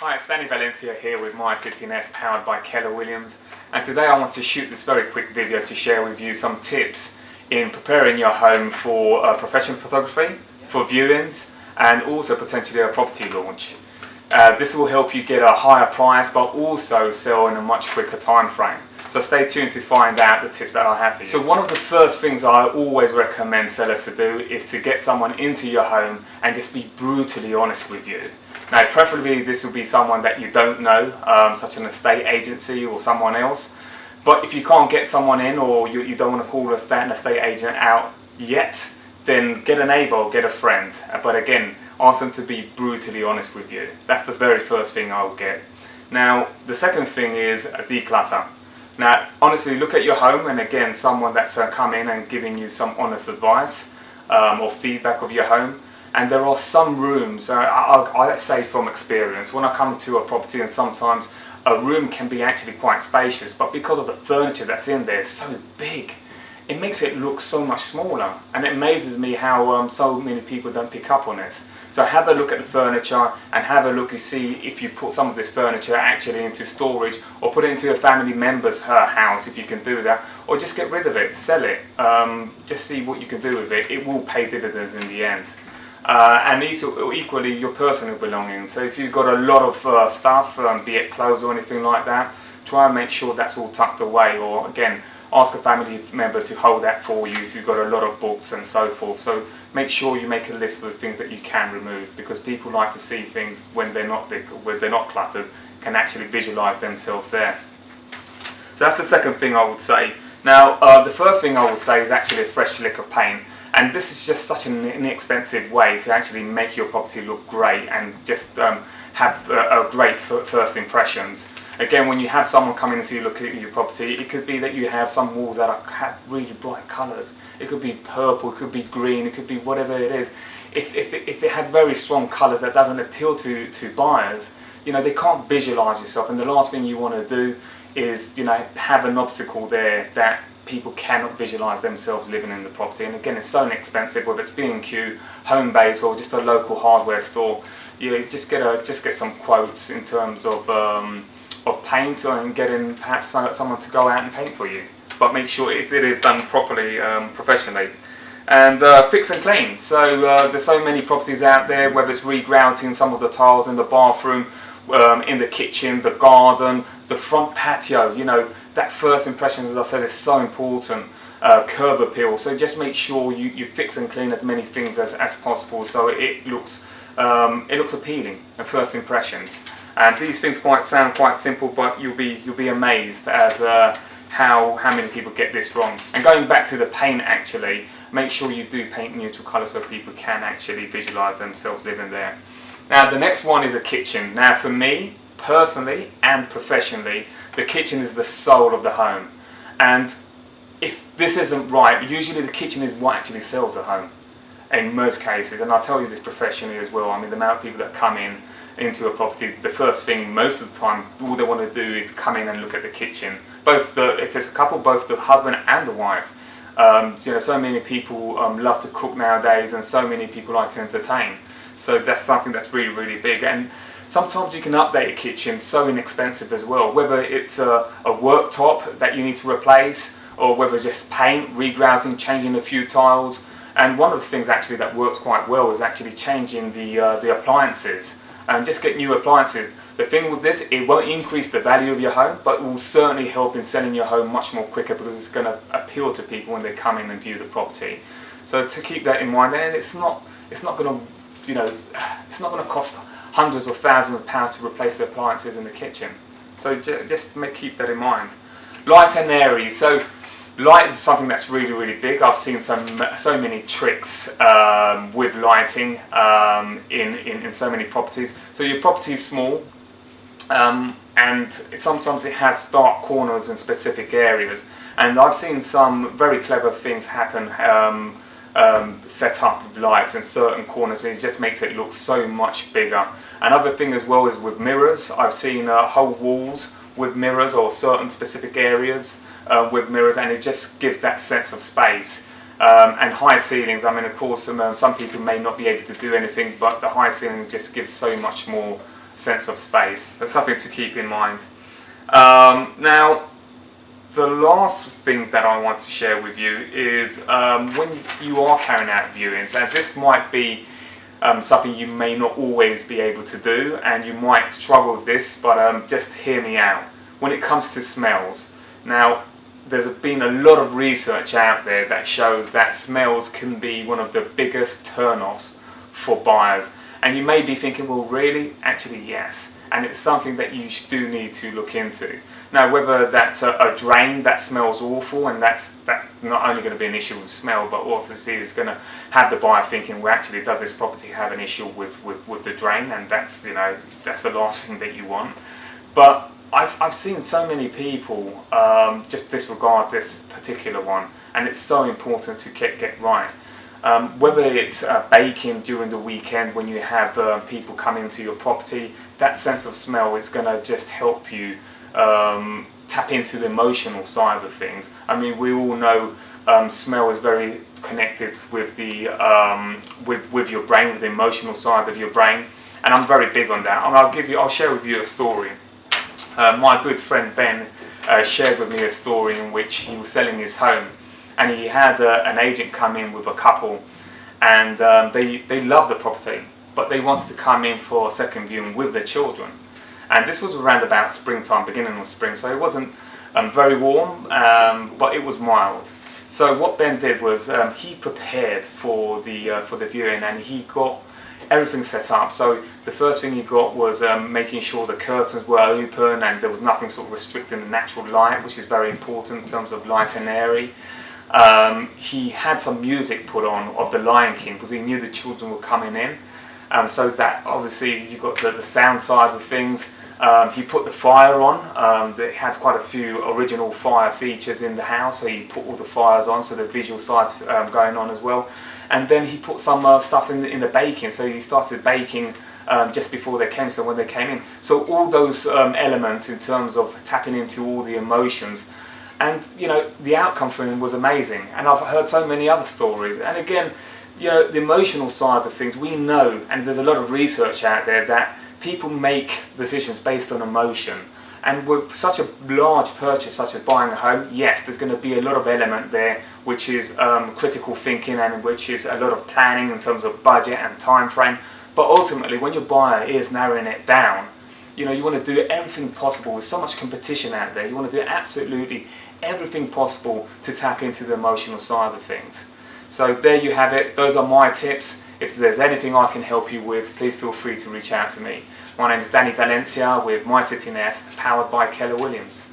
Hi, it's Danny Valencia here with My City Nest powered by Keller Williams, and today I want to shoot this very quick video to share with you some tips in preparing your home for professional photography, for viewings and also potentially a property launch. This will help you get a higher price but also sell in a much quicker time frame. So stay tuned to find out the tips that I have for you. So one of the first things I always recommend sellers to do is to get someone into your home and just be brutally honest with you. Now preferably this will be someone that you don't know, such an estate agency or someone else. But if you can't get someone in, or you don't want to call an estate agent out yet, then get a neighbour or get a friend. But again, ask them to be brutally honest with you. That's the very first thing I will get. Now the second thing is a declutter. Now honestly, look at your home, and again, someone that's come in and giving you some honest advice or feedback of your home. And there are some rooms, I say from experience, when I come to a property, and sometimes a room can be actually quite spacious, but because of the furniture that's in there, it's so big, it makes it look so much smaller. And it amazes me how so many people don't pick up on it. So have a look at the furniture and have a look to see if you put some of this furniture actually into storage, or put it into a family member's house if you can do that, or just get rid of it, sell it, just see what you can do with it. It will pay dividends in the end. And equally your personal belongings. So if you've got a lot of stuff, be it clothes or anything like that, try and make sure that's all tucked away, or again, ask a family member to hold that for you if you've got a lot of books and so forth. So make sure you make a list of the things that you can remove, because people like to see things when they're not cluttered, can actually visualize themselves there. So that's the second thing I would say. Now the third thing I would say is actually a fresh lick of paint. And this is just such an inexpensive way to actually make your property look great and just have a great first impressions. Again, when you have someone coming in to look at your property, it could be that you have some walls that have really bright colours. It could be purple, it could be green, it could be whatever it is. If it has very strong colours that doesn't appeal to buyers, you know, they can't visualise yourself. And the last thing you want to do is, you know, have an obstacle there that people cannot visualise themselves living in the property. And again, it's so inexpensive, whether it's B&Q, Homebase, or just a local hardware store. You just get some quotes in terms of paint, and getting perhaps someone to go out and paint for you. But make sure it is done properly, professionally. And fix and clean. So there's so many properties out there, whether it's regrouting some of the tiles in the bathroom, in the kitchen, the garden, the front patio. You know, that first impression, as I said, is so important. Curb appeal. So just make sure you fix and clean as many things as possible, so it looks appealing at first impressions. And these things sound quite simple, but you'll be amazed as how many people get this wrong. And going back to the paint, actually, make sure you do paint neutral colour so people can actually visualise themselves living there. Now the next one is a kitchen. Now for me, personally and professionally, the kitchen is the soul of the home. And if this isn't right, usually the kitchen is what actually sells the home in most cases. And I'll tell you this professionally as well. I mean, the amount of people that come into a property, the first thing most of the time, all they want to do is come in and look at the kitchen. If it's a couple, both the husband and the wife. You know, so many people love to cook nowadays, and so many people like to entertain. So that's something that's really, really big. And sometimes you can update a kitchen so inexpensive as well, whether it's a worktop that you need to replace, or whether it's just paint, regrouting, changing a few tiles. And one of the things actually that works quite well is actually changing the appliances. And just get new appliances. The thing with this, it won't increase the value of your home, but it will certainly help in selling your home much more quicker, because it's going to appeal to people when they come in and view the property. So to keep that in mind, and it's not going to, you know, it's not going to cost hundreds or thousands of pounds to replace the appliances in the kitchen. So just keep that in mind. Light and airy. So light is something that's really, really big. I've seen so many tricks with lighting in so many properties. So your property is small, and sometimes it has dark corners in specific areas. And I've seen some very clever things happen, set up with lights in certain corners, and it just makes it look so much bigger. Another thing as well is with mirrors. I've seen whole walls with mirrors, or certain specific areas with mirrors, and it just gives that sense of space. And high ceilings, I mean, of course, some people may not be able to do anything, but the high ceilings just give so much more sense of space. So something to keep in mind. Now, the last thing that I want to share with you is when you are carrying out viewings, and this might be something you may not always be able to do, and you might struggle with this, but just hear me out. When it comes to smells, now there's been a lot of research out there that shows that smells can be one of the biggest turn-offs for buyers. And you may be thinking, well, really? Actually, yes. And it's something that you do need to look into. Now, whether that's a drain that smells awful, and that's not only going to be an issue with smell, but obviously it's going to have the buyer thinking, well, actually, does this property have an issue with the drain? And that's, you know, that's the last thing that you want. But I've seen so many people just disregard this particular one, and it's so important to get right. Whether it's baking during the weekend when you have people come into your property, that sense of smell is going to just help you tap into the emotional side of things. I mean, we all know smell is very connected with the with your brain, with the emotional side of your brain, and I'm very big on that. And I'll share with you a story. My good friend Ben shared with me a story in which he was selling his home, and he had an agent come in with a couple, and they loved the property, but they wanted to come in for a second viewing with their children. And this was around about springtime, beginning of spring, so it wasn't very warm, but it was mild. So what Ben did was he prepared for the viewing, and he got everything set up. So the first thing he got was making sure the curtains were open and there was nothing sort of restricting the natural light, which is very important in terms of light and airy. He had some music put on of the Lion King because he knew the children were coming in. So that obviously you got the sound side of things. He put the fire on. They had quite a few original fire features in the house, so he put all the fires on, so the visual side's going on as well. And then he put some stuff in the baking, so he started baking just before they came, so when they came in. So all those elements in terms of tapping into all the emotions. And, you know, the outcome for him was amazing. And I've heard so many other stories. And again, you know, the emotional side of things, we know, and there's a lot of research out there, that people make decisions based on emotion. And with such a large purchase such as buying a home, yes, there's going to be a lot of element there, which is critical thinking, and which is a lot of planning in terms of budget and time frame. But ultimately, when your buyer is narrowing it down, you know, you want to do everything possible. With so much competition out there, you want to do absolutely everything possible to tap into the emotional side of things. So there you have it. Those are my tips. If there's anything I can help you with, please feel free to reach out to me. My name is Danny Valencia with My City Nest, powered by Keller Williams.